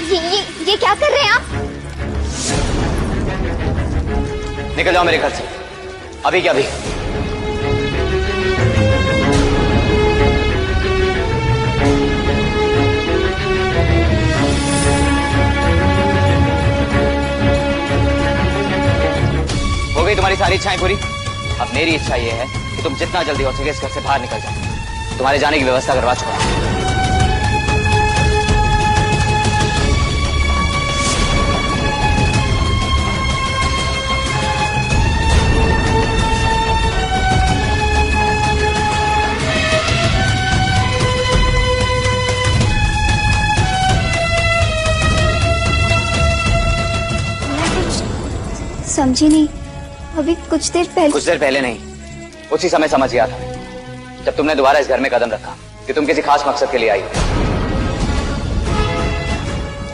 ये क्या कर रहे हैं आप? निकल जाओ मेरे घर से, अभी क्या अभी। हो गई तुम्हारी सारी इच्छाएं पूरी। अब मेरी इच्छा ये है कि तुम जितना जल्दी हो सके इस घर से बाहर निकल जाओ। तुम्हारे जाने की व्यवस्था करवा चुका हूं। समझी नहीं, अभी कुछ देर पहले नहीं, उसी समय समझ गया था जब तुमने दोबारा इस घर में कदम रखा कि तुम किसी खास मकसद के लिए आई हो।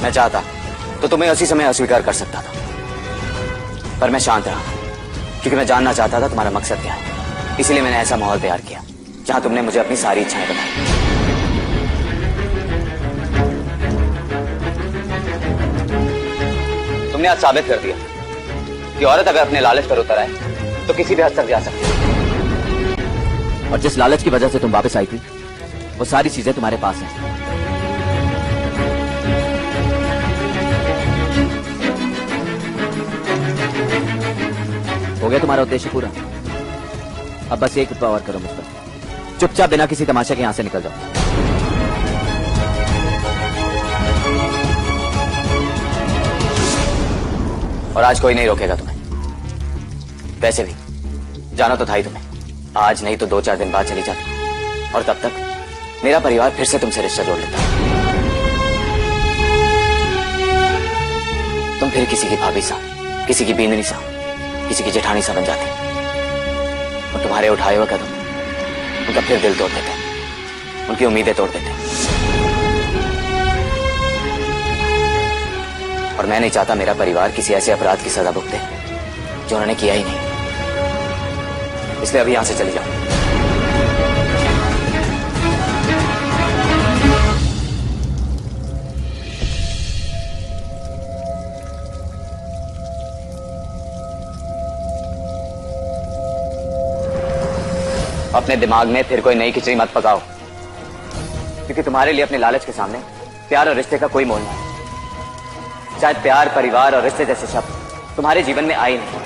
मैं चाहता तो तुम्हें उसी समय अस्वीकार कर सकता था, पर मैं शांत रहा क्योंकि मैं जानना चाहता था तुम्हारा मकसद क्या है। इसीलिए मैंने ऐसा माहौल तैयार किया जहां तुमने मुझे अपनी सारी इच्छाएं बताई। तुमने आज साबित कर दिया कि औरत अगर अपने लालच पर उतर आए तो किसी भी हद तक जा सकती है। और जिस लालच की वजह से तुम वापस आई थी वो सारी चीजें तुम्हारे पास हैं। हो गया तुम्हारा उद्देश्य पूरा। अब बस एक कृपा और करो मुझ पर, चुपचाप बिना किसी तमाशे के यहां से निकल जाओ। और आज कोई नहीं रोकेगा तुम्हें। वैसे भी जाना तो था ही तुम्हें, आज नहीं तो 2-4 दिन बाद चली जाती और तब तक मेरा परिवार फिर से तुमसे रिश्ता जोड़ लेता। तुम फिर किसी की भाभी सा, किसी की बींदनी सा, किसी की जेठानी सा बन जाती और तुम्हारे उठाए हुए कदम उनका फिर दिल तोड़ देते, उनकी उम्मीदें तोड़ देते। और मैं नहीं चाहता मेरा परिवार किसी ऐसे अपराध की सजा भुगते जो उन्होंने किया ही नहीं। इसलिए अभी यहां से चले जाओ। अपने दिमाग में फिर कोई नई खिचड़ी मत पकाओ, क्योंकि तुम्हारे लिए अपने लालच के सामने प्यार और रिश्ते का कोई मोल नहीं। शायद प्यार, परिवार और रिश्ते जैसे शब्द तुम्हारे जीवन में आए नहीं,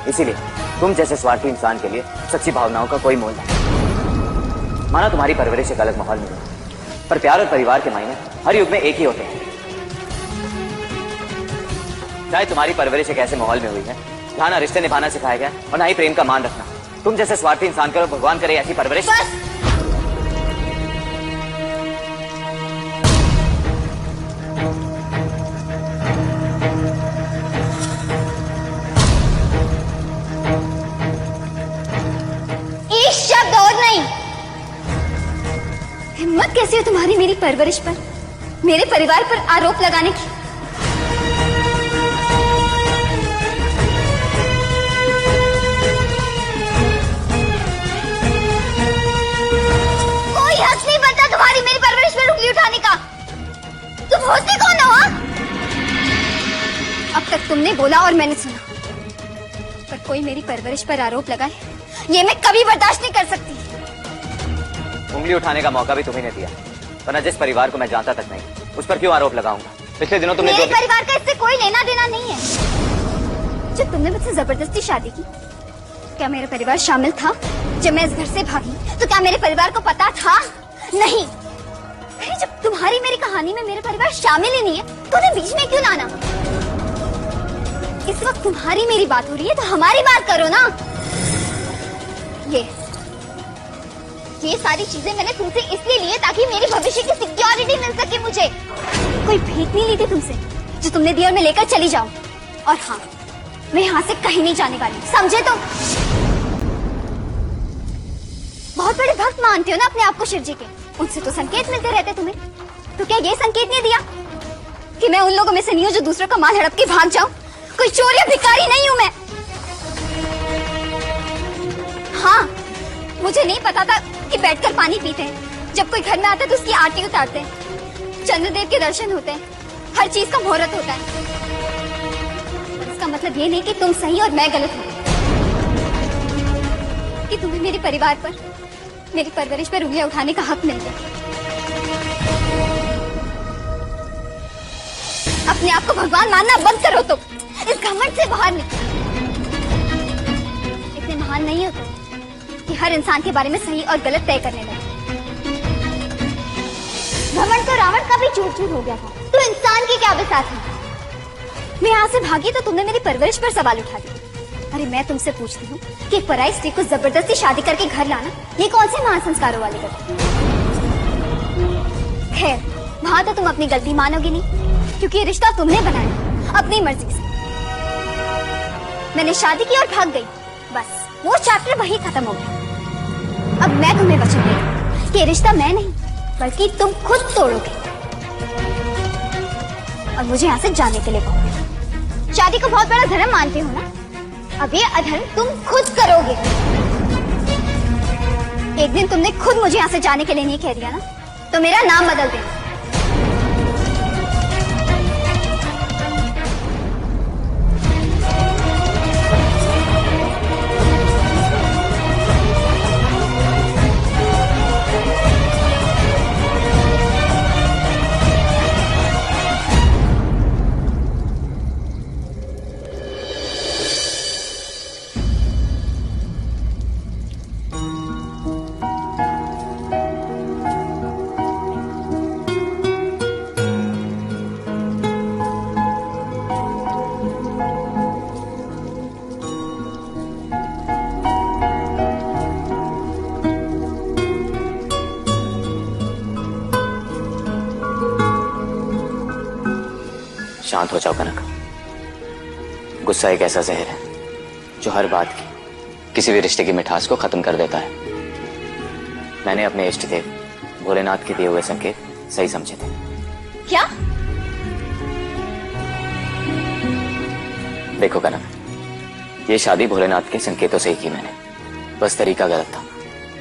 इसीलिए तुम जैसे स्वार्थी इंसान के लिए सच्ची भावनाओं का कोई मोल नहीं। माना तुम्हारी परवरिश एक अलग माहौल में, पर प्यार और परिवार के मायने हर युग में एक ही होते हैं। शायद तुम्हारी परवरिश एक ऐसे माहौल में हुई है जहां ना रिश्ते निभाना सिखाया गया और ना ही प्रेम का मान रखना। तुम जैसे स्वार्थी इंसान करो, भगवान करे ऐसी परवरिश। हिम्मत कैसी है तुम्हारी मेरी परवरिश पर, मेरे परिवार पर आरोप लगाने की? कोई हक नहीं बनता तुम्हारी मेरी परवरिश पर उंगली उठाने का। तुम होती कौन हो? अब तक तुमने बोला और मैंने सुना, पर कोई मेरी परवरिश पर आरोप लगाए ये मैं कभी बर्दाश्त नहीं कर सकती। उंगली उठाने का मौका भी तुम्ही ने दिया, वरना जिस परिवार को मैं जानता तक नहीं उस पर क्यों आरोप लगाऊंगा? पिछले दिनों तुमने मेरे परिवार का इससे कोई लेना देना नहीं है। जब तुमने मुझसे जबरदस्ती शादी की, क्या मेरा परिवार शामिल था? जब मैं इस घर से भागी तो क्या मेरे परिवार को पता था? नहीं। अरे जब तुम्हारी मेरी कहानी में मेरा परिवार शामिल ही नहीं है तो उन्हें बीच में क्यों लाना? इस वक्त तुम्हारी मेरी बात हो रही है तो हमारी बात करो ना। ये सारी चीजें मैंने तुमसे इसलिए ली है ताकि मेरी भविष्य की सिक्योरिटी मिल सके मुझे। कोई भीख नहीं ली थी तुमसे, जो तुमने दी और मैं लेकर चली जाऊं। और हाँ, मैं यहाँ से कहीं नहीं जाने वाली, समझे तुम? बहुत बड़े भक्त मानते हो ना अपने आप को शिव जी के, उनसे तो संकेत मिलते रहते तुम्हें। तो क्या ये संकेत नहीं दिया कि मैं उन लोगों में से नहीं हूँ जो दूसरों का माल हड़प के भाग जाऊं? कोई चोर या भिखारी नहीं हूं मैं। हाँ, मुझे नहीं पता था कि बैठकर पानी पीते हैं, जब कोई घर में आता है तो उसकी आरती उतारते हैं, चंद्रदेव के दर्शन होते हैं, हर चीज का मुहूर्त होता है। पर इसका मतलब ये नहीं कि तुम सही और मैं गलत हूँ, कि तुम्हें मेरे परिवार पर, मेरी परवरिश पर उंगलियां उठाने का हक मिल गया। अपने आप को भगवान मानना बंद करो तुम, इस घमंड से बाहर निकलो। इतने महान नहीं हो तुम कि हर इंसान के बारे में सही और गलत तय करने लगे। घमंड तो रावण का भी चूर चूर हो गया था, तो इंसान की क्या बिसात है? मैं यहाँ से भागी तो तुमने मेरी परवरिश पर सवाल उठा दिया। अरे मैं तुमसे पूछती हूँ कि एक पराई स्त्री को जबरदस्ती शादी करके घर लाना, ये कौन से महान संस्कारों वाली बात है? खैर, वहां तो तुम अपनी गलती मानोगी नहीं, क्योंकि ये रिश्ता तुमने बनाया अपनी मर्जी से। मैंने शादी की और भाग गई, बस वो चैप्टर वही खत्म हो गया। अब मैं तुम्हें वचन दे रही हूं कि ये रिश्ता मैं नहीं बल्कि तुम खुद तोड़ोगे और मुझे यहाँ से जाने के लिए कहोगे। शादी को बहुत बड़ा धर्म मानते हो ना, अब ये अधर्म तुम खुद करोगे। एक दिन तुमने खुद मुझे यहाँ से जाने के लिए नहीं कह दिया ना, तो मेरा नाम बदल देना। शांत हो जाओ कनक। गुस्सा एक ऐसा जहर है जो हर बात की, किसी भी रिश्ते की मिठास को खत्म कर देता है। मैंने अपने इष्ट देव भोलेनाथ के दिए हुए संकेत सही समझे थे। क्या? देखो कनक, ये शादी भोलेनाथ के संकेतों से ही की मैंने, बस तरीका गलत था,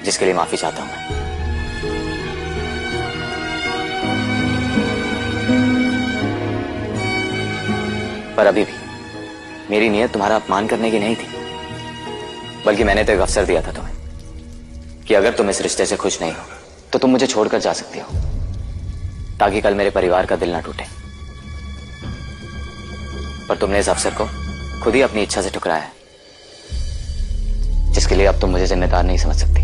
जिसके लिए माफी चाहता हूं मैं। पर अभी भी मेरी नीयत तुम्हारा अपमान करने की नहीं थी, बल्कि मैंने तो एक अवसर दिया था तुम्हें कि अगर तुम इस रिश्ते से खुश नहीं हो तो तुम मुझे छोड़कर जा सकती हो, ताकि कल मेरे परिवार का दिल ना टूटे। पर तुमने इस अवसर को खुद ही अपनी इच्छा से ठुकराया है, जिसके लिए अब तुम मुझे जिम्मेदार नहीं समझ सकती।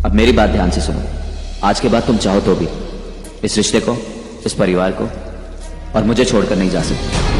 अब मेरी बात ध्यान से सुनो। आज के बाद तुम चाहो तो भी इस रिश्ते को, इस परिवार को और मुझे छोड़कर नहीं जा सकती।